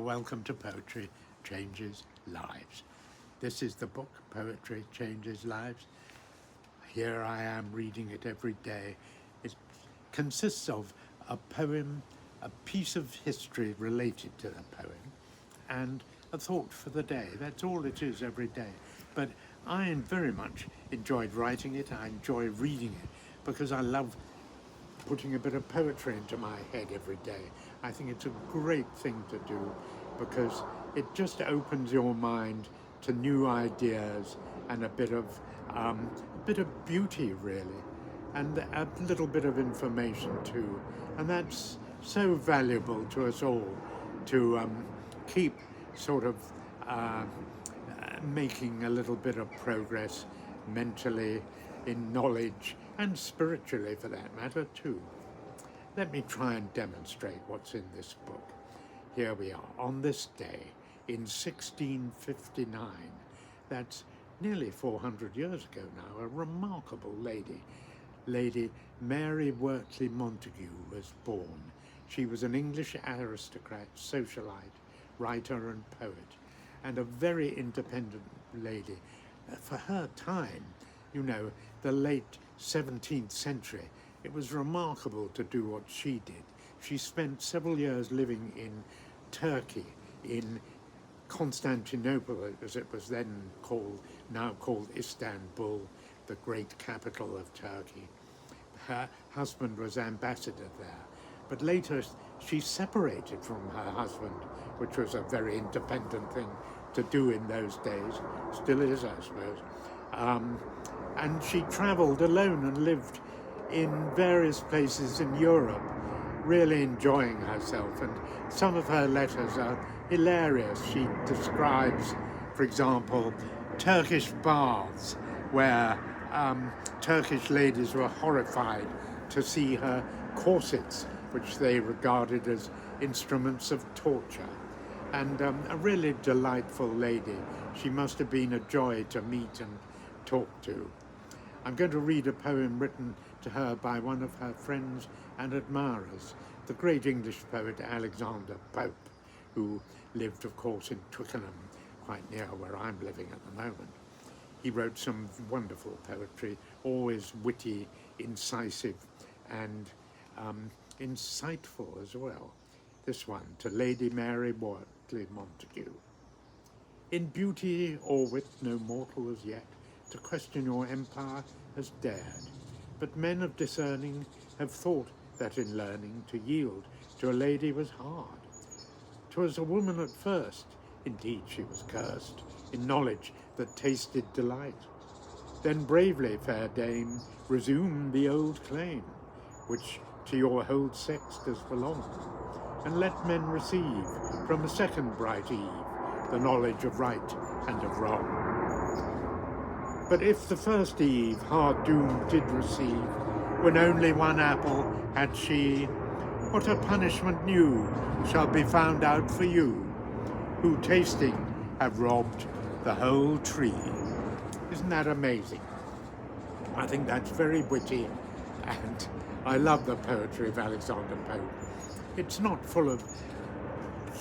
welcome to Poetry Changes Lives. This is the book, Poetry Changes Lives. Here I am reading it every day. It consists of a poem, a piece of history related to the poem, and a thought for the day. That's all it is every day. But I very much enjoyed writing it. I enjoy reading it because I love putting a bit of poetry into my head every day. I think it's a great thing to do because it just opens your mind to new ideas and a bit of beauty, really, and a little bit of information too. And that's so valuable to us all to keep sort of making a little bit of progress mentally, in knowledge, and spiritually for that matter too. Let me try and demonstrate what's in this book. Here we are, on this day in 1659. That's nearly 400 years ago now. A remarkable lady, Lady Mary Wortley Montagu, was born. She was an English aristocrat, socialite, writer and poet, and a very independent lady. For her time, you know, the late 17th century, it was remarkable to do what she did. She spent several years living in Turkey, in Constantinople, as it was then called, now called Istanbul, the great capital of Turkey. Her husband was ambassador there, but later she separated from her husband, which was a very independent thing to do in those days, still is, I suppose. And she traveled alone and lived in various places in Europe, really enjoying herself. And some of her letters are hilarious. She describes, for example, Turkish baths where Turkish ladies were horrified to see her corsets, which they regarded as instruments of torture. And a really delightful lady. She must have been a joy to meet and talk to. I'm going to read a poem written to her by one of her friends and admirers, the great English poet Alexander Pope, who lived, of course, in Twickenham, quite near where I'm living at the moment. He wrote some wonderful poetry, always witty, incisive, and insightful as well. This one, to Lady Mary Wortley Montagu. In beauty or wit no mortal as yet to question your empire has dared, but men of discerning have thought that in learning to yield to a lady was hard. 'Twas a woman at first, indeed she was cursed, in knowledge that tasted delight. Then bravely, fair dame, resume the old claim, which to your whole sex does belong, and let men receive from a second bright eve the knowledge of right and of wrong. But if the first Eve hard doom did receive, when only one apple had she, what a punishment new shall be found out for you, who tasting have robbed the whole tree. Isn't that amazing? I think that's very witty, and I love the poetry of Alexander Pope. It's not full of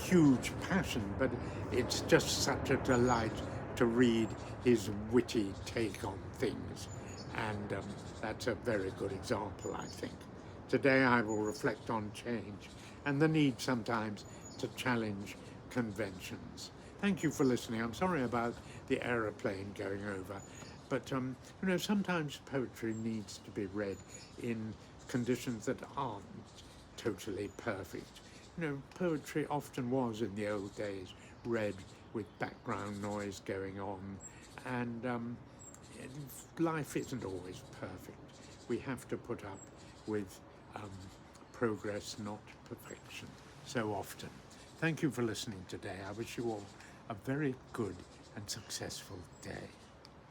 huge passion, but it's just such a delight to read his witty take on things, and that's a very good example, I think. Today I will reflect on change and the need sometimes to challenge conventions. Thank you for listening. I'm sorry about the aeroplane going over, but you know, sometimes poetry needs to be read in conditions that aren't totally perfect. You know, poetry often was in the old days read with background noise going on, and life isn't always perfect. We have to put up with progress, not perfection, so often. Thank you for listening today. I wish you all a very good and successful day.